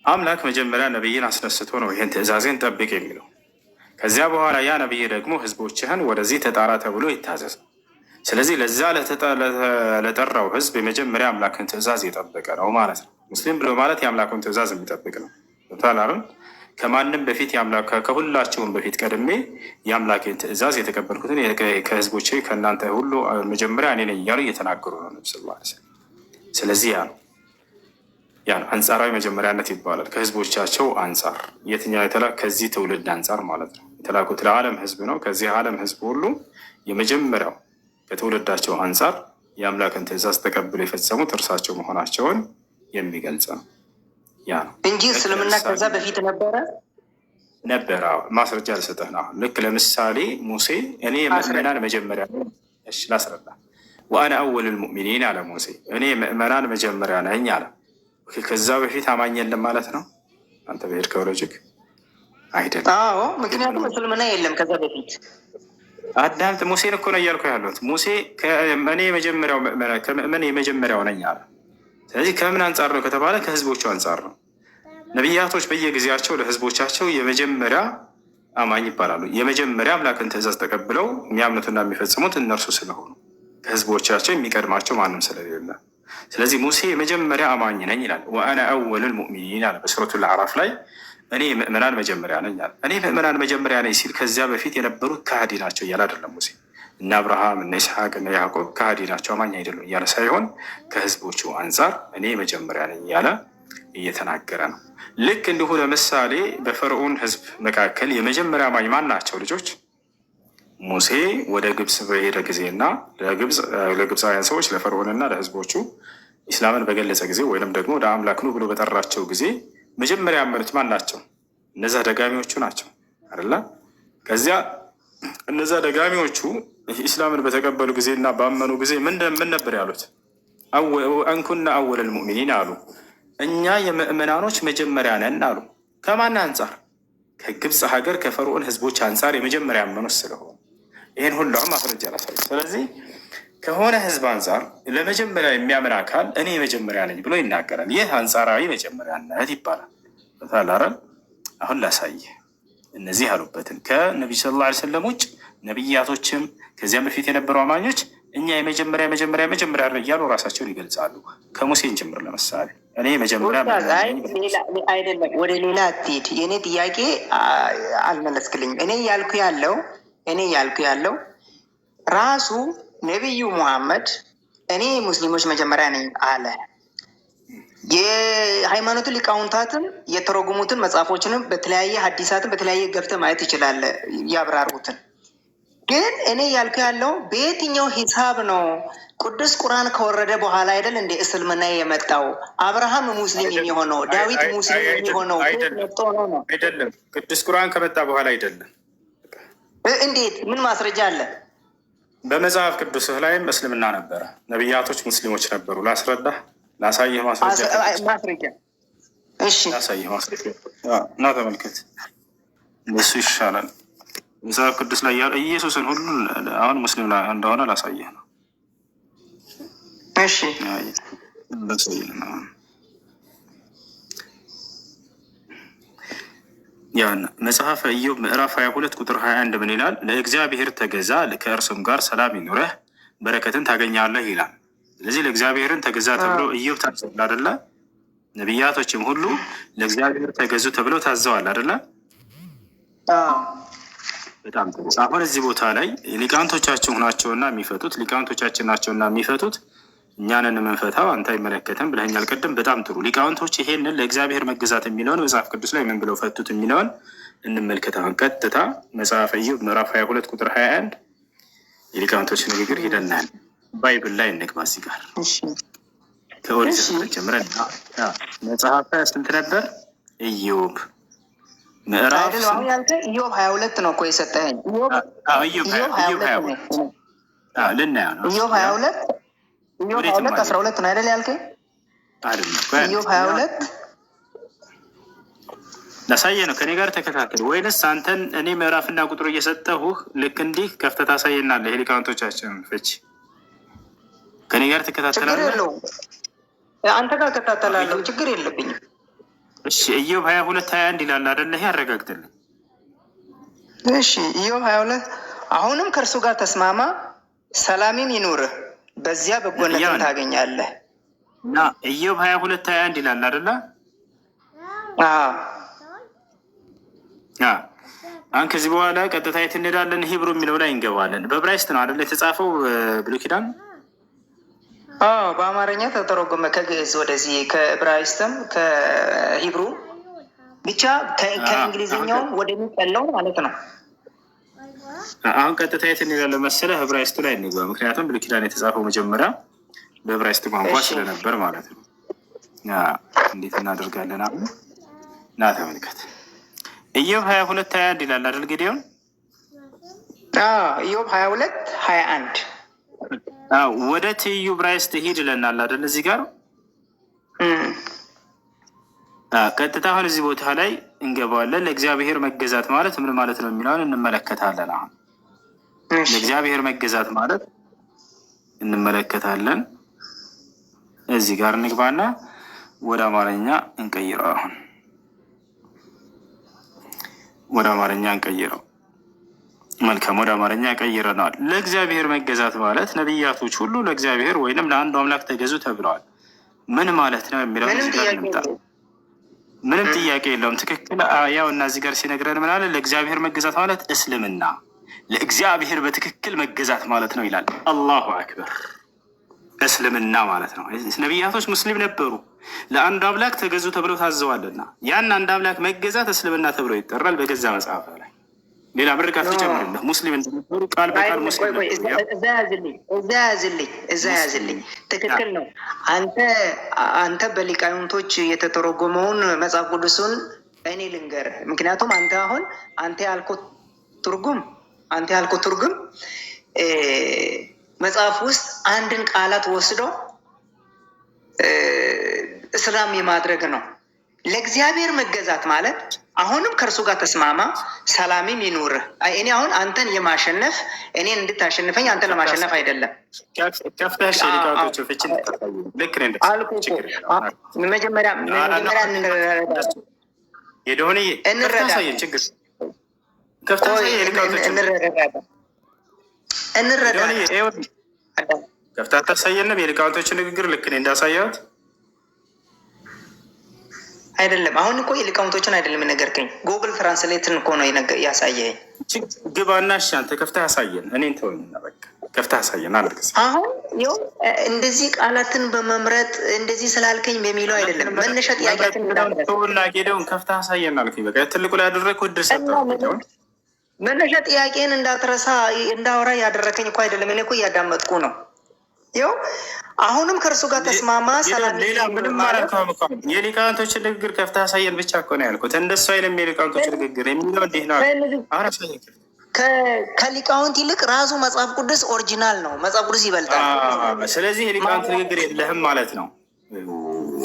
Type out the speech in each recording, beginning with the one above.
አምላክ መጀመሪያ ነቢይን አስነስቶ ነው ይህን ትእዛዜን ጠብቅ የሚለው። ከዚያ በኋላ ያ ነቢይ ደግሞ ህዝቦችህን ወደዚህ ተጣራ ተብሎ ይታዘዝ። ስለዚህ ለዛ ለጠራው ህዝብ የመጀመሪያ አምላክን ትእዛዝ የጠበቀ ነው ማለት ነው። ሙስሊም ብሎ ማለት የአምላኩን ትእዛዝ የሚጠብቅ ነው። ታላርን ከማንም በፊት ከሁላቸውም በፊት ቀድሜ የአምላኬን ትእዛዝ የተቀበልኩትን ከህዝቦቼ ከእናንተ ሁሉ መጀመሪያ እኔ ነኝ እያሉ እየተናገሩ ነው ነብስ ላ። ስለዚህ ያ ነው አንጻራዊ መጀመሪያነት ይባላል። ከህዝቦቻቸው አንጻር የትኛው የተላክ ከዚህ ትውልድ አንጻር ማለት ነው። የተላኩት ለዓለም ህዝብ ነው። ከዚህ ዓለም ህዝብ ሁሉ የመጀመሪያው ከትውልዳቸው አንጻር የአምላክን ትእዛዝ ተቀብለው የፈጸሙት እርሳቸው መሆናቸውን የሚገልጽ ነው። ያ ነው እንጂ እስልምና ከዛ በፊት ነበረ። ማስረጃ ልሰጥህ ነው። ልክ ለምሳሌ ሙሴ እኔ የምእመናን መጀመሪያ ላስረዳ። ወአነ አወሉል ሙእሚኒን አለ ሙሴ። እኔ የምእመናን መጀመሪያ ነኝ አለ። ከዛ በፊት አማኝ የለም ማለት ነው። አንተ በሄድከው ሎጂክ አይደለም። አዎ፣ ምክንያቱም እስልምና የለም ከዛ በፊት። አዳምጥ፣ ሙሴን እኮ ነው እያልኩ ያሉት። ሙሴ እኔ ከምእመን የመጀመሪያው ነኝ አለ። ስለዚህ ከምን አንጻር ነው ከተባለ ከህዝቦቹ አንጻር ነው። ነቢያቶች በየጊዜያቸው ለህዝቦቻቸው የመጀመሪያ አማኝ ይባላሉ። የመጀመሪያ አምላክን ትእዛዝ ተቀብለው የሚያምኑትና የሚፈጽሙት እነርሱ ስለሆኑ ከህዝቦቻቸው የሚቀድማቸው ማንም ስለሌለ፣ ስለዚህ ሙሴ የመጀመሪያ አማኝ ነኝ ይላል። ወአነ አወሉል ሙእሚኒን አለ በሱረቱል አዕራፍ ላይ። እኔ ምእመናን መጀመሪያ ነኝ አለ። እኔ ምእመናን መጀመሪያ ነኝ ሲል ከዚያ በፊት የነበሩት ከሃዲ ናቸው እያለ አይደለም ሙሴ። እነ አብርሃም እነ ይስሐቅ እነ ያዕቆብ ከሃዲ ናቸው አማኝ አይደሉም እያለ ሳይሆን ከህዝቦቹ አንጻር እኔ መጀመሪያ ነኝ እያለ እየተናገረ ነው። ልክ እንዲሁ ለምሳሌ በፈርዖን ህዝብ መካከል የመጀመሪያ አማኝ ማን ናቸው ልጆች? ሙሴ ወደ ግብፅ በሄደ ጊዜና ለግብፃውያን ሰዎች ለፈርዖንና ለህዝቦቹ ኢስላምን በገለጸ ጊዜ ወይንም ደግሞ ወደ አምላክ ኑ ብሎ በጠራቸው ጊዜ መጀመሪያ ያመኑት ማን ናቸው? እነዛ ደጋሚዎቹ ናቸው አይደለ? ከዚያ እነዛ ደጋሚዎቹ ኢስላምን በተቀበሉ ጊዜ እና ባመኑ ጊዜ ምን ነበር ያሉት? አንኩና አወለል ሙእሚኒን አሉ። እኛ የምእመናኖች መጀመሪያ ነን አሉ። ከማን አንጻር? ከግብፅ ሀገር ከፈርዖን ህዝቦች አንጻር የመጀመሪያ ያመኑት ስለሆኑ ይህን ሁሉ ማስረጃ ላሳይ። ስለዚህ ከሆነ ህዝብ አንጻር ለመጀመሪያ የሚያምን አካል እኔ የመጀመሪያ ነኝ ብሎ ይናገራል። ይህ አንጻራዊ መጀመሪያነት ይባላል። ታላረን አሁን ላሳይ። እነዚህ ያሉበትን ከነቢ ሰለላሁ ዐለይሂ ወሰለም ውጭ ነቢያቶችም ከዚያም በፊት የነበሩ አማኞች እኛ የመጀመሪያ እያሉ ራሳቸውን ይገልጻሉ። ከሙሴን ጀምር ለምሳሌ እኔ መጀመሪያ አይደለም። ወደ ሌላ አትሄድ። የእኔ ጥያቄ አልመለስክልኝም። እኔ ያልኩ ያለው ራሱ ነቢዩ ሙሐመድ እኔ ሙስሊሞች መጀመሪያ ነኝ አለ። የሃይማኖቱ ሊቃውንታትን የተረጉሙትን መጽሐፎችንም በተለያየ ሀዲሳትን በተለያየ ገብተህ ማየት ይችላል ያብራሩትን። ግን እኔ ያልኩ ያለው በየትኛው ሂሳብ ነው? ቅዱስ ቁርአን ከወረደ በኋላ አይደል እንደ እስልምና የመጣው? አብርሃም ሙስሊም የሚሆነው ዳዊት ሙስሊም የሚሆነው አይደለም። ቅዱስ ቁርአን ከመጣ በኋላ አይደለም። እንዴት? ምን ማስረጃ አለ? በመጽሐፍ ቅዱስህ ላይም እስልምና ነበረ፣ ነቢያቶች ሙስሊሞች ነበሩ። ላስረዳህ፣ ላሳየህ ማስረጃ። እሺ ላሳየህ ማስረጃ እና ተመልከት። እሱ ይሻላል። መጽሐፍ ቅዱስ ላይ ያለ ኢየሱስን ሁሉ አሁን ሙስሊም እንደሆነ ላሳየህ ነው። እሺ ያን መጽሐፈ ኢዮብ ምዕራፍ 22 ቁጥር 21 ምን ይላል? ለእግዚአብሔር ተገዛ ከእርሱም ጋር ሰላም ይኑረህ በረከትን ታገኛለህ ይላል። ስለዚህ ለእግዚአብሔርን ተገዛ ተብሎ ኢዮብ ታዘዋል አይደለ? ነቢያቶችም ሁሉ ለእግዚአብሔር ተገዙ ተብለው ታዘዋል አይደለ? በጣም ጥሩ። አሁን እዚህ ቦታ ላይ ሊቃውንቶቻችን ናቸውና የሚፈቱት ሊቃውንቶቻችን ናቸውና የሚፈቱት እኛንን የምንፈታው አንተ አይመለከትም ብለኸኛል ቅድም። በጣም ጥሩ። ሊቃውንቶች ይሄንን ለእግዚአብሔር መገዛት የሚለውን መጽሐፍ ቅዱስ ላይ ምን ብለው ፈቱት የሚለውን እንመልከት። አሁን ቀጥታ መጽሐፈ ኢዮብ ምዕራፍ 22 ቁጥር 21 የሊቃውንቶች ንግግር ሄደናል። ባይብል ላይ እንግባ። እዚህ ጋር ከኦሪት ዘፍጥረት ጀምረን መጽሐፈ ስንት ነበር? ኢዮብ ምዕራፍ ኢዮብ 22 ነው እኮ የሰጠኸኝ። ኢዮብ 22 ልናየው ነው። ኢዮብ 22 12 ነው አይደል ያልከኝ? ኢዮብ 22 ላሳየ ነው። ከኔ ጋር ተከታተል። ወይንስ አንተን እኔ ምዕራፍና ቁጥሩ እየሰጠሁህ ልክ እንዲህ ከፍተህ ታሳየናለህ? የሊቃውንቶቻችን ፍቺ ከኔ ጋር ተከታተላለህ? አንተ ጋር እከታተላለሁ፣ ችግር የለብኝም። እሺ ኢዮብ 22:21 ይላል አይደለ? ይሄ አረጋግጥልኝ። እሺ ኢዮብ 22 አሁንም ከእርሱ ጋር ተስማማ፣ ሰላምም ይኑርህ፣ በዚያ በጎነትን ታገኛለህ። እና ኢዮብ 22:21 ይላል አይደለ? አሁን ከዚህ በኋላ ቀጥታ የት እንሄዳለን? ሂብሩ የሚለው ላይ እንገባለን። በዕብራይስጥ ነው አይደለ የተጻፈው ብሉይ ኪዳን? በአማርኛ ተተረጎመ ከግዕዝ ወደዚህ፣ ከዕብራይስጥም ከሂብሩ ብቻ ከእንግሊዝኛው ወደሚቀለው ማለት ነው። አሁን ቀጥታ የት እንሄዳለን መሰለህ? ዕብራይስጡ ላይ እንግባ። ምክንያቱም ብሉይ ኪዳን የተጻፈው መጀመሪያ በዕብራይስጥ ቋንቋ ስለነበር ማለት ነው። እንዴት እናደርጋለን? አሁን ና ተመልከት። ኢዮብ 22:21 ይላል አይደል? ጌዴዎን ኢዮብ 22:21 ወደ ትይዩ ዕብራይስጥ ሂድ ይለናል አይደል? እዚህ ጋር ቀጥታ አሁን እዚህ ቦታ ላይ እንገባለን። ለእግዚአብሔር መገዛት ማለት ምን ማለት ነው የሚለውን እንመለከታለን። አሁን ለእግዚአብሔር መገዛት ማለት እንመለከታለን። እዚህ ጋር እንግባና ወደ አማርኛ እንቀይረው። አሁን ወደ አማርኛ እንቀይረው። መልካም፣ ወደ አማርኛ ቀይረነዋል። ለእግዚአብሔር መገዛት ማለት ነቢያቶች ሁሉ ለእግዚአብሔር ወይንም ለአንዱ አምላክ ተገዙ ተብለዋል። ምን ማለት ነው የሚለው ምንም ጥያቄ የለውም። ትክክል። ያው እና እዚህ ጋር ሲነግረን ምን አለ? ለእግዚአብሔር መገዛት ማለት እስልምና፣ ለእግዚአብሔር በትክክል መገዛት ማለት ነው ይላል። አላሁ አክበር። እስልምና ማለት ነው። ነቢያቶች ሙስሊም ነበሩ፣ ለአንዱ አምላክ ተገዙ ተብለው ታዘዋልና ያን አንድ አምላክ መገዛት እስልምና ተብሎ ይጠራል በገዛ መጽሐፍ ላይ። ሌላ ምርቃት ትጨምርልህ። ሙስሊም እንደነበሩ ቃል በቃል ሙስሊም እዛ ያዝልኝ። ትክክል ነው። አንተ በሊቃውንቶች የተተረጎመውን መጽሐፍ ቅዱሱን እኔ ልንገርህ። ምክንያቱም አንተ ያልኩት ትርጉም መጽሐፍ ውስጥ አንድን ቃላት ወስዶ እስላም የማድረግ ነው። ለእግዚአብሔር መገዛት ማለት አሁንም ከእርሱ ጋር ተስማማ፣ ሰላምም ይኑርህ። እኔ አሁን አንተን የማሸነፍ እኔን እንድታሸንፈኝ አንተን ለማሸነፍ አይደለም። መጀመሪያ ከፍታ ታሳየንም። የሊቃውንቶችን ንግግር ልክ እኔ እንዳሳየሁት አይደለም። አሁን እኮ የሊቃውንቶችን አይደለም የነገርከኝ፣ ጉግል ትራንስሌትን እኮ ነው ያሳየኝ። ግባና እሺ፣ አንተ ከፍተህ አሳየን። እኔን ተወኝና በቃ ከፍተህ አሳየን። አልቅስ። አሁን ይኸው እንደዚህ ቃላትን በመምረጥ እንደዚህ ስላልከኝ በሚለው አይደለም። መነሻ ጥያቄያትን ና ጌደውን ከፍተህ አሳየን አልኩኝ። በቃ ትልቁ ላይ ያደረግኩ እድል ሰጠሁ። መነሻ ጥያቄን እንዳትረሳ እንዳወራ ያደረከኝ እኮ አይደለም። እኔ እኮ እያዳመጥኩ ነው። ይኸው አሁንም ከእርሱ ጋር ተስማማ፣ ሌላ ምንም አላልኩም። የሊቃውንቶችን ንግግር ከፍተህ አሳየን ብቻ እኮ ነው ያልኩት። እንደሱ አይልም። የሊቃውንቶች ንግግር የሚለው እንዲህ ነው። ከሊቃውንት ይልቅ ራሱ መጽሐፍ ቅዱስ ኦሪጂናል ነው። መጽሐፍ ቅዱስ ይበልጣል። ስለዚህ የሊቃውንት ንግግር የለህም ማለት ነው።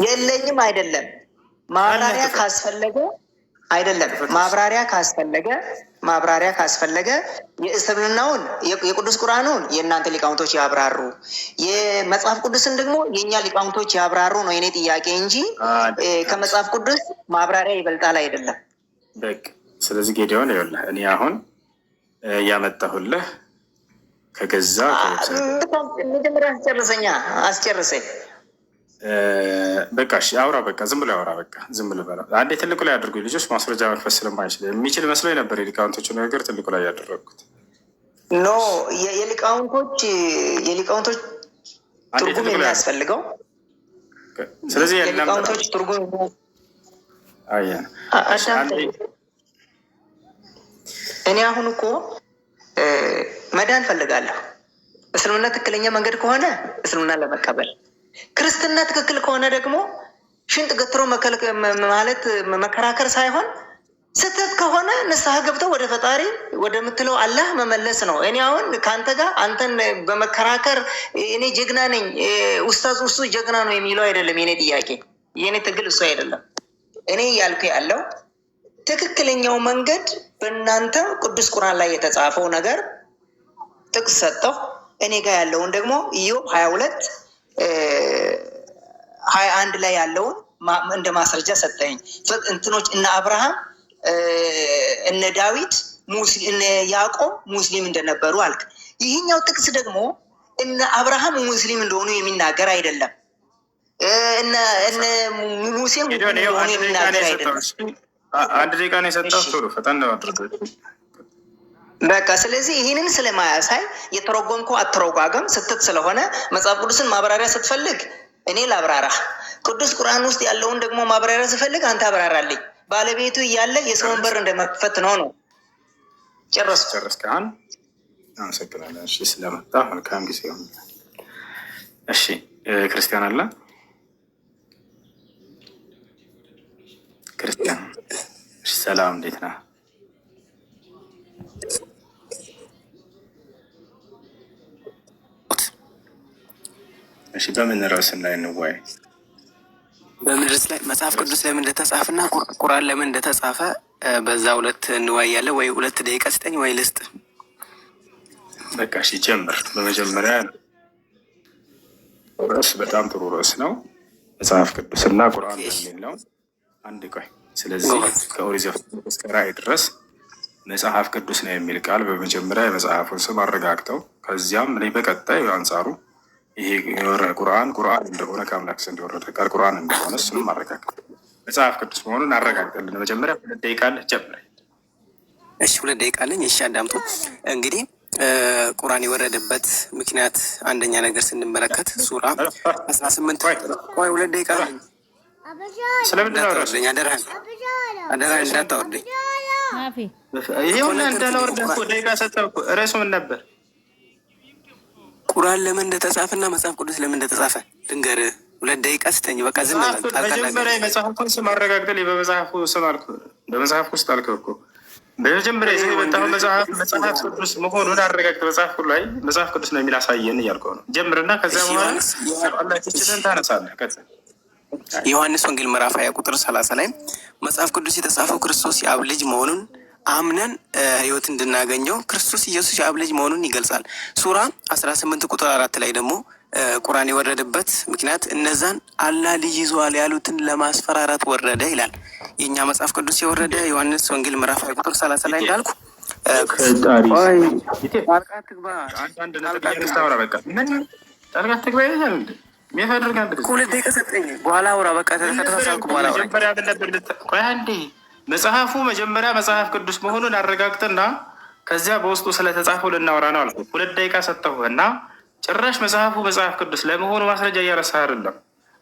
የለኝም አይደለም። ማብራሪያ ካስፈለገ አይደለም ማብራሪያ ካስፈለገ የእስልምናውን የቅዱስ ቁርአኑን የእናንተ ሊቃውንቶች ያብራሩ፣ የመጽሐፍ ቅዱስን ደግሞ የእኛ ሊቃውንቶች ያብራሩ ነው የኔ ጥያቄ እንጂ ከመጽሐፍ ቅዱስ ማብራሪያ ይበልጣል አይደለም። በቃ ስለዚህ ጌዲዮን ይኸውልህ፣ እኔ አሁን ያመጣሁልህ ከገዛ መጀመሪያ አስጨርሰኝ። በቃ እሺ፣ አውራ። በቃ ዝም ብሎ አውራ። በቃ ዝም ብሎ በላ። አንዴ ትልቁ ላይ ያድርጉ ልጆች። ማስረጃ መክፈት ስለማይችል የሚችል መስሎኝ ነበር የሊቃውንቶቹ ነገር ትልቁ ላይ ያደረግኩት። ኖ የሊቃውንቶች ትርጉም የሚያስፈልገው ስለዚህ የሊቃውንቶች ትርጉም እኔ አሁን እኮ መዳን ፈልጋለሁ። እስልምና ትክክለኛ መንገድ ከሆነ እስልምና ለመቀበል፣ ክርስትና ትክክል ከሆነ ደግሞ ሽንጥ ገትሮ ማለት መከራከር ሳይሆን ስህተት ከሆነ ንስሐ ገብተው ወደ ፈጣሪ ወደምትለው አላህ መመለስ ነው። እኔ አሁን ከአንተ ጋር አንተን በመከራከር እኔ ጀግና ነኝ ኡስታዝ እሱ ጀግና ነው የሚለው አይደለም የኔ ጥያቄ። የኔ ትግል እሱ አይደለም። እኔ ያልኩ ያለው ትክክለኛው መንገድ በእናንተ ቅዱስ ቁርአን ላይ የተጻፈው ነገር ጥቅስ ሰጠው። እኔ ጋር ያለውን ደግሞ ኢዮብ 22:21 ላይ ያለውን እንደ ማስረጃ ሰጠኝ። እንትኖች እነ አብርሃም እነ ዳዊት እነ ያዕቆብ ሙስሊም እንደነበሩ አልክ። ይህኛው ጥቅስ ደግሞ እነ አብርሃም ሙስሊም እንደሆኑ የሚናገር አይደለም። እነ ሙሴም እንደሆኑ የሚናገር አይደለም። አንድ ደቂቃ ነው የሰጠው። ቶሎ ፈጠን በቃ ስለዚህ ይህንን ስለማያሳይ የተረጎምከው አተረጓጎም ስህተት ስለሆነ መጽሐፍ ቅዱስን ማብራሪያ ስትፈልግ እኔ ላብራራ፣ ቅዱስ ቁርአን ውስጥ ያለውን ደግሞ ማብራሪያ ስፈልግ አንተ አብራራልኝ። ባለቤቱ እያለ የሰውን በር እንደመክፈት ነው። ጨረስከን? አመሰግናለሁ። እሺ ስለመጣ መልካም ጊዜ ሆነ። እሺ ክርስቲያን አለ? ክርስቲያን ሰላም፣ እንዴት ነህ? እሺ በምን ርዕስ ላይ እንወያይ? በምን ርዕስ ላይ? መጽሐፍ ቅዱስ ለምን እንደተጻፈና ቁርአን ለምን እንደተጻፈ በዛ ሁለት እንወያያለን። ወይ 2 ደቂቃ ስጠኝ ወይ ልስጥ? በቃ እሺ ጀምር። በመጀመሪያ ርዕስ በጣም ጥሩ ርዕስ ነው፣ መጽሐፍ ቅዱስና ቁርአን የሚል ነው። አንድ ቆይ። ስለዚህ ከኦሪት ዘፍጥረት እስከ ራዕይ ድረስ መጽሐፍ ቅዱስ ነው የሚል ቃል በመጀመሪያ የመጽሐፉን ስም አረጋግጠው፣ ከዚያም እኔ በቀጣይ አንጻሩ ይሄ ቁርአን እንደሆነ ከአምላክ ዘንድ የወረደ ቃል ቁርአን እንደሆነ እሱንም አረጋግጠው መጽሐፍ ቅዱስ መሆኑን አረጋግጠልን። መጀመሪያ 2 ደቂቃ አለህ፣ ጀምር። እሺ 2 ደቂቃ አለኝ። እሺ አዳምጡ እንግዲህ ቁርአን የወረደበት ምክንያት አንደኛ ነገር ስንመለከት ሱራ 18 ቆይ 2 ደቂቃ አለኝ። ስለምንድን ነው ረኛ አደራህን እንዳታወርደኝ። ይሄውና እንዳላወርደ እኮ ደቂቃ ሰጠው እኮ። ርዕሱ ምን ነበር? ቁርአን ለምን እንደተጻፈና መጽሐፍ ቅዱስ ለምን እንደተጻፈ ልንገርህ። 2 ደቂቃ ስጠኝ። በቃ ዝም ብለህ መጀመሪያ የመጽሐፉን ስም አረጋግጠልኝ። በመጽሐፉ ስም አልኩህ፣ በመጽሐፍ ውስጥ አልከው እኮ በመጀመሪያ ይዘህ የመጣኸው መጽሐፍ ቅዱስ መሆኑን አረጋግጠህ መጽሐፍ ቅዱስ ነው የሚል አሳየን እያልከው ነው። ጀምርና ከዚያ በኋላ ትችትን ታነሳለህ። ዮሐንስ ወንጌል ምዕራፍ 20 ቁጥር 30 ላይ መጽሐፍ ቅዱስ የተጻፈው ክርስቶስ የአብ ልጅ መሆኑን አምነን ሕይወት እንድናገኘው ክርስቶስ ኢየሱስ የአብ ልጅ መሆኑን ይገልጻል። ሱራ 18 ቁጥር 4 ላይ ደግሞ ቁርአን የወረደበት ምክንያት እነዛን አላህ ልጅ ይዘዋል ያሉትን ለማስፈራራት ወረደ ይላል። የእኛ መጽሐፍ ቅዱስ የወረደ ዮሐንስ ወንጌል ምዕራፍ 20 ቁጥር 30 ላይ እንዳልኩ በኋላ አውራ በቃ ከተሳሳልኩ በኋላ መጽሐፉ መጀመሪያ መጽሐፍ ቅዱስ መሆኑን አረጋግጥና ከዚያ በውስጡ ስለተጻፈው ልናወራ ነው አልኩ። 2 ደቂቃ ሰጠሁ እና ጭራሽ መጽሐፉ መጽሐፍ ቅዱስ ለመሆኑ ማስረጃ እያረሳህ አይደለም።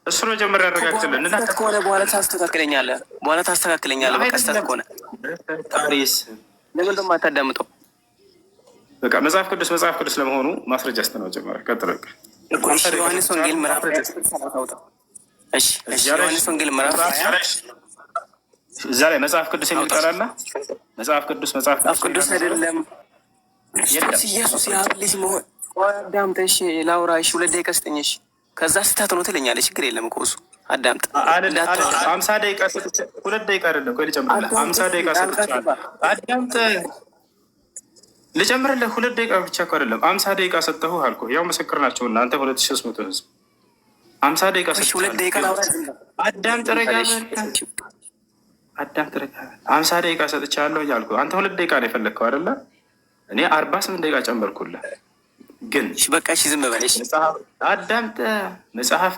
እሱን መጀመሪያ ያረጋግጥልን ከሆነ በኋላ ታስተካክለኛለህ። በቃ ስህተት ከሆነ ጣሪስ ለምን ደሞ አታዳምጠው? በቃ መጽሐፍ ቅዱስ ለመሆኑ ማስረጃ ስተነው ጀመረ። ቀጥሎ ዮሐንስ ወንጌል ምዕራፍ ዮሐንስ ወንጌል ምዕራፍ እዛ ላይ መጽሐፍ ቅዱስ የሚል ቃል አለ። መጽሐፍ ቅዱስ አይደለም ኢየሱስ የአብ ልጅ መሆን። አዳምጥ እሺ፣ ላውራ እሺ፣ 2 ደቂቃ ስጠኝ እሺ። ከዛ ስህተት ነው ትለኛለህ። ችግር የለም እኮ እሱ አዳምጥ። 50 ደቂቃ ሰጥቼ 2 ደቂቃ አይደለም ቆይ ልጨምርልህ። 50 ደቂቃ ሰጥቼ አዳምጥ፣ ልጨምርልህ 2 ደቂቃ ብቻ እኮ አይደለም 50 ደቂቃ ሰጠሁ አልኩህ። ያው ምስክር ናቸው እናንተ 2300 ህዝብ 50 ደቂቃ ሰጥቼ 2 ደቂቃ ላውራ። አዳምጥ፣ ረጋ አዳምጥ፣ ረጋ 50 ደቂቃ ሰጥቻለሁ እያልኩህ አንተ 2 ደቂቃ ነው የፈለግከው አይደለ? እኔ 48 ደቂቃ ጨመርኩልህ። ግን በቃ እሺ ዝም በል እሺ። አዳምጥ። መጽሐፍ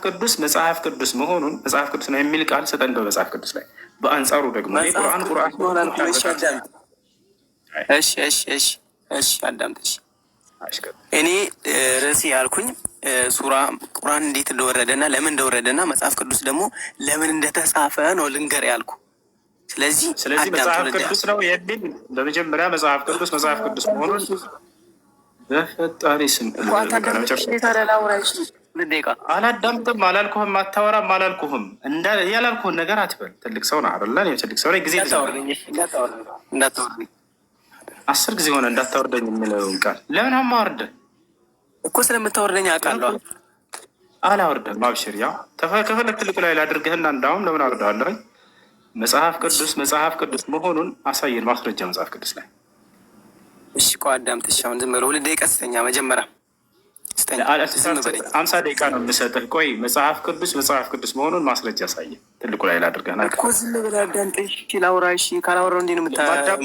ቅዱስ መሆኑን መጽሐፍ ቅዱስ ነው የሚል ቃል ሰጠን በመጽሐፍ ቅዱስ ላይ። በአንጻሩ ደግሞ ቁርአን እሺ አዳምጥ። እኔ ርዕሴ ያልኩኝ ሱራ ቁርአን እንዴት እንደወረደና ለምን እንደወረደና መጽሐፍ ቅዱስ ደግሞ ለምን እንደተጻፈ ነው ልንገር ያልኩ። ስለዚህ መጽሐፍ ቅዱስ ነው የሚል በመጀመሪያ መጽሐፍ ቅዱስ መሆኑን በፈጣሪ ስም አላዳምጥም አላልኩህም፣ አታወራም አላልኩህም። ያላልኩህን ነገር አትበል። ትልቅ ሰው ነህ አይደለ? ትልቅ ሰው ጊዜ 10 ጊዜ ሆነ እንዳታወርደኝ የሚለውን ቃል ለምን አማወርደ እኮ ስለምታወርደኝ አውቃለሁ። አላወርደም። አብሽር። ያው ከፈለክ ትልቅ ላይ ላድርግህና እንዳውም ለምን አወርደዋለሁኝ? መጽሐፍ ቅዱስ መሆኑን አሳየን ማስረጃ መጽሐፍ ቅዱስ ላይ። እሺ ቆይ አዳምጥ። እሺ አሁን ዝም ብሎ 2 ደቂቃ ስተኛ መጀመሪያ ስጠኝ። ዝም በለኝ። 50 ደቂቃ ነው የምሰጥህ። ቆይ መጽሐፍ ቅዱስ መሆኑን ማስረጃ ያሳየ ትልቁ ላይ ላድርገህ እኮ ዝም ብለህ አዳምጠኝ። ላውራ። እሺ ካላወራሁ እንዴት ነው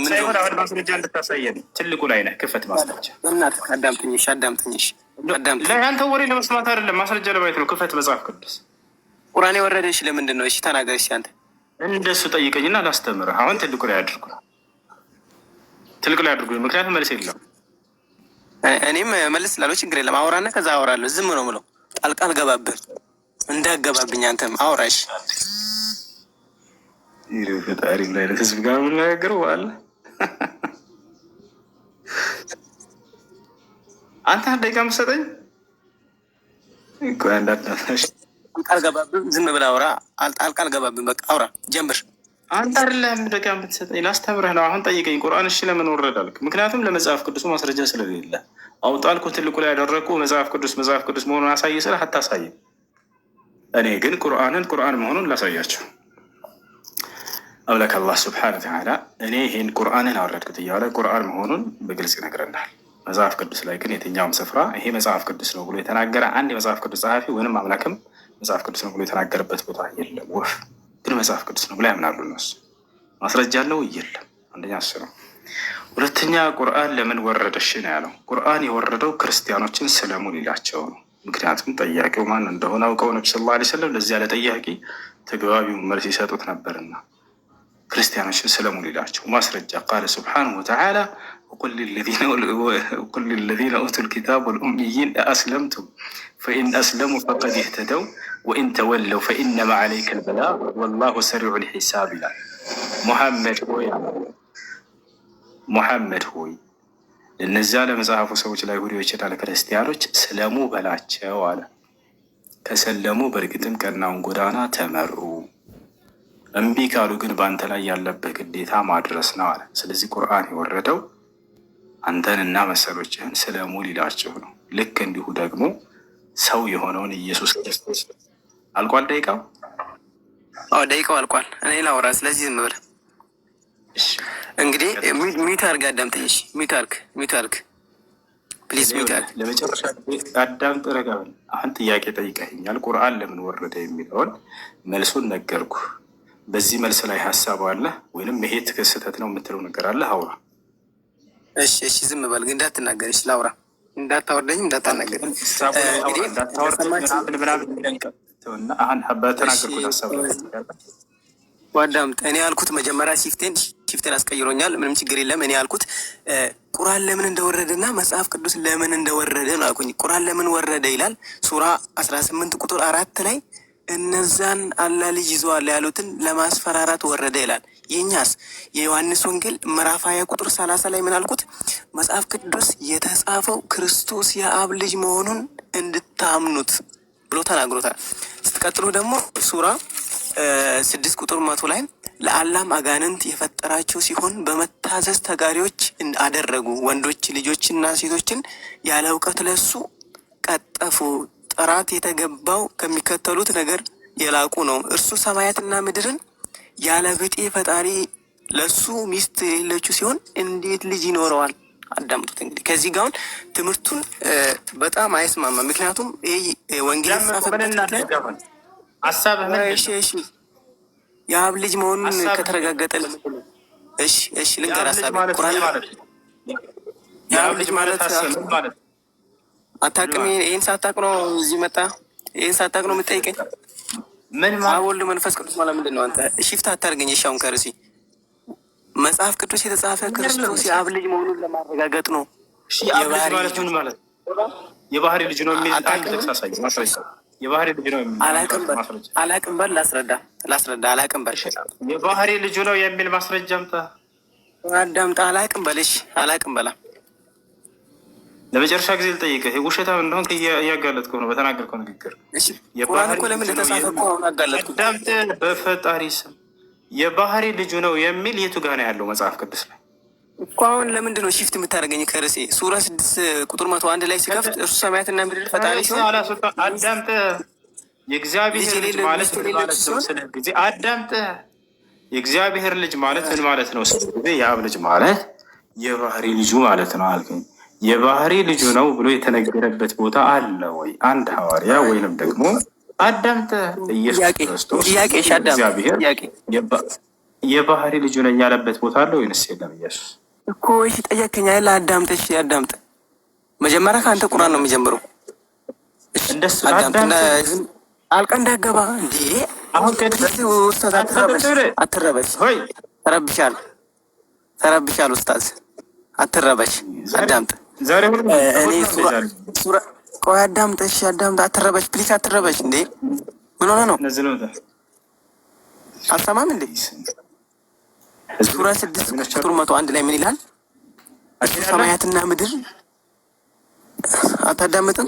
ሳይሆን አሁን ማስረጃ እንድታሳየን ትልቁ ላይ ነህ። ክፈት ማስረጃ። እናትህ አዳምጠኝ። እሺ አዳምጠኝ። እሺ አዳምጠኝ። ለአንተ ወሬ ለመስማት አይደለም ማስረጃ ለማየት ነው። ክፈት መጽሐፍ ቅዱስ። ቁርአን የወረደ እሺ ለምንድን ነው? እሺ ተናገር። እሺ አንተ እንደሱ ጠይቀኝና ላስተምርህ። አሁን ትልቁ ላይ አድርጉ፣ ትልቁ ላይ አድርጉ። ምክንያቱም መልስ የለም። እኔም መልስ ላለው ችግር የለም። አውራና ከዛ አወራለሁ። ዝም ነው ምለው። ጣልቃ አልገባብህ እንዳገባብኝ። አንተም አውራሽ ፈጣሪ ላይ ህዝብ ጋር የምንነጋገረው አለ። አንተ አንድ ደቂቃ የምትሰጠኝ ጣልቃ አልገባብህ። ዝም ብለህ አውራ። ጣልቃ አልገባብህ። በቃ አውራ ጀምር። አንተ አይደለም ደቂቃ የምትሰጠኝ ላስተምርህ ነው። አሁን ጠይቀኝ። ቁርአን እሺ ለምን ወረደ አልክ? ምክንያቱም ለመጽሐፍ ቅዱሱ ማስረጃ ስለሌለ አውጣ አልኩ። ትልቁ ላይ ያደረግኩ መጽሐፍ ቅዱስ መሆኑን አሳይ ስልህ አታሳይም። እኔ ግን ቁርአን መሆኑን ላሳያቸው። አምላክ አላህ ስብሐነ ወተዓላ እኔ ይህን ቁርአንን አወረድኩት እያለ ቁርአን መሆኑን በግልጽ ይነግረናል። መጽሐፍ ቅዱስ ላይ ግን የትኛውም ስፍራ ይሄ መጽሐፍ ቅዱስ ነው ብሎ የተናገረ አንድ የመጽሐፍ ቅዱስ ጸሐፊ ወይንም አምላክም መጽሐፍ ቅዱስ ነው ብሎ የተናገረበት ቦታ የለም። ወፍ ግን መጽሐፍ ቅዱስ ነው ብላ ያምናሉ እነሱ። ማስረጃ አለው የለም። አንደኛ እሱ ነው። ሁለተኛ ቁርአን ለምን ወረደሽ ነው ያለው። ቁርአን የወረደው ክርስቲያኖችን ስለሙ ሊላቸው ነው። ምክንያቱም ጠያቂው ማን እንደሆነ አውቀው ነቢ ሰለላሁ ዐለይሂ ወሰለም ለዚያ ለጠያቂ ተገቢውን መልስ ይሰጡት ነበርና ክርስቲያኖችን ስለሙ ሊላቸው ማስረጃ ቃለ ሱብሓነሁ ወተዓላ ወቁል ሊለዚነ ኡቱል ኪታብ ወልኡምይይን አስለምቱም ፈኢን አስለሙ ፈቀድ ኢህተደው ወኢን ተወለው ፈኢነማ ዐለይከል በላግ ወላሁ ሰሪዑል ሒሳብ ይላል። ሙሐመድ ሆይ እነዚያ ለመጽሐፉ ሰዎች ለአይሁዶችና ለክርስቲያኖች ስለሙ በላቸው አለ። ከሰለሙ በእርግጥም ቀናውን ጎዳና ተመሩ። እምቢ ካሉ ግን በአንተ ላይ ያለብህ ግዴታ ማድረስ ነው አለ። ስለዚህ ቁርአን የወረደው አንተን እና መሰሎችህን ስለሙ ሊላቸው ነው። ልክ እንዲሁ ደግሞ ሰው የሆነውን ኢየሱስ ክርስቶስ አልቋል። ደቂቃው አልቋል። እኔ ላውራ። ስለዚህ ዝም ብለህ እንግዲህ ሚዩት አድርግ። አዳምጠኝ። ሚዩት አድርግ ፕሊዝ። ሚዩት አድርግ። ለመጨረሻ አዳምጥ። ረጋ በል። አሁን ጥያቄ ጠይቀኸኛል። ቁርአን ለምን ወረደ የሚለውን መልሱን ነገርኩ። በዚህ መልስ ላይ ሀሳብ አለ ወይንም ይሄ ስህተት ነው የምትለው ነገር አለ? አውራ። እሺ ዝም በል ግን እንዳትናገር። እሺ ላውራ። እንዳታወርደኝም እንዳታናገር። አሁን በተናገርኩት ሀሳብ ዋዳምጥ። እኔ ያልኩት መጀመሪያ ሽፍቴን አስቀይሮኛል። ምንም ችግር የለም። እኔ ያልኩት ቁርአን ለምን እንደወረደ እና መጽሐፍ ቅዱስ ለምን እንደወረደ ነው አልኩኝ። ቁርአን ለምን ወረደ ይላል ሱራ 18 ቁጥር 4 ላይ እነዛን አላህ ልጅ ይዘዋል ያሉትን ለማስፈራራት ወረደ ይላል። የኛስ የዮሐንስ ወንጌል ምዕራፍ 20 ቁጥር 30 ላይ ምን አልኩት? መጽሐፍ ቅዱስ የተጻፈው ክርስቶስ የአብ ልጅ መሆኑን እንድታምኑት ብሎ ተናግሮታል። ስትቀጥሉ ደግሞ ሱራ 6 ቁጥር 100 ላይ ለአላም አጋንንት የፈጠራቸው ሲሆን በመታዘዝ ተጋሪዎች አደረጉ፣ ወንዶች ልጆችና ሴቶችን ያለ እውቀት ለሱ ቀጠፉ። ጥራት የተገባው ከሚከተሉት ነገር የላቁ ነው። እርሱ ሰማያትና ምድርን ያለ ብጤ ፈጣሪ ለሱ ሚስት የሌለችው ሲሆን እንዴት ልጅ ይኖረዋል? አዳምጡት። እንግዲህ ከዚህ ጋር ትምህርቱን በጣም አይስማማ። ምክንያቱም ይህ ወንጌል የአብ ልጅ መሆኑን ከተረጋገጠ እሺ ልንገር ሀሳብ የአብ ልጅ ማለት አታውቅም? ይህን ሳታውቅ ነው እዚህ መጣ? ይህን ሳታውቅ ነው የምጠይቀኝ? አብ ወልድ መንፈስ ቅዱስ ማለት ምንድን ነው? አንተ ሽፍታ አታርገኝ። እሺ አሁን ከርሲ መጽሐፍ ቅዱስ የተጻፈ ክርስቶስ የአብ ልጅ መሆኑን ለማረጋገጥ ነው። የባህሪ ልጅ ነው የሚል የባህሪ ልጅ ነው የሚል አላውቅም በል ላስረዳ አላውቅም በል የባህሪ ልጁ ነው የሚል ማስረጃ አምጣ። አዳምጣ። አላውቅም በል እሺ አላውቅም በላ ለመጨረሻ ጊዜ ልጠይቅህ፣ ውሸታም እንደሆን እያጋለጥከው ነው በተናገርከው ንግግር። በፈጣሪ ስም የባህሪ ልጁ ነው የሚል የቱ ጋ ነው ያለው መጽሐፍ ቅዱስ ላይ እኮ? አሁን ለምንድን ነው ሺፍት የምታደርገኝ? ከርሴ ሱራ 6 ቁጥር 101 ላይ ሲከፍት እርሱ ሰማያትና ምድር ፈጣሪ ሲሆን አዳምጥ። የእግዚአብሔር ልጅ ማለት ነው ስለ ጊዜ አዳምጥ። የእግዚአብሔር ልጅ ማለት ምን ማለት ነው ስለ ጊዜ የአብ ልጅ ማለት የባህሪ ልጁ ማለት ነው አልከኝ። የባህሪ ልጁ ነው ብሎ የተነገረበት ቦታ አለ ወይ? አንድ ሐዋርያ ወይንም ደግሞ አዳምጠ ኢየሱስ ክርስቶስ እግዚአብሔር የባህሪ ልጁ ነኝ ያለበት ቦታ አለ ወይንስ የለም? ኢየሱስ እኮ እሺ ጠየቀኝ አይደል? አዳምጥ። እሺ አዳምጥ። መጀመሪያ ከአንተ ቁርአን ነው የሚጀምረው። እንደሱ አልቃ እንዳገባ እንዴ! አሁን ከዚህ ኡስታዝ አትረበሽ። ሆይ ተረብሻል ኡስታዝ አትረበሽ። አዳምጥ። ዛሬ ሁሉ ቆይ አዳምጥ። እሺ አዳምጥ። አትረበሽ ፕሊስ፣ አትረበሽ። እንዴ ምን ሆነ ነው? አልሰማም እንዴ? ሱራ 6 ቁጥር 101 ላይ ምን ይላል? ሰማያትና ምድር አታዳምጥም?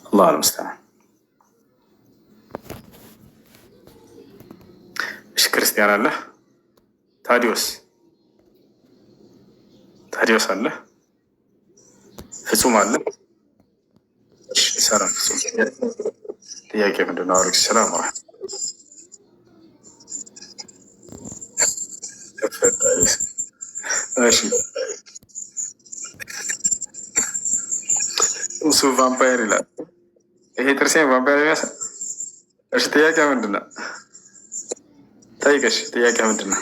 አላህ አልሙስተዓን። እሺ ክርስቲያን አለ? ታዲዮስ አለ? ፍጹም አለ? ሰላም ፍጹም። ጥያቄ ምንድን ነው? አለይኩም ሰላም ወራህመቱላህ። እሺ እሱ ቫምፓየር ይላል። ይሄ ጥርሴ ቫምፓየር ይመስል። እሺ ጥያቄ ምንድን ነው? ጠይቀሽ። ጥያቄ ምንድን ነው?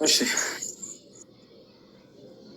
እሺ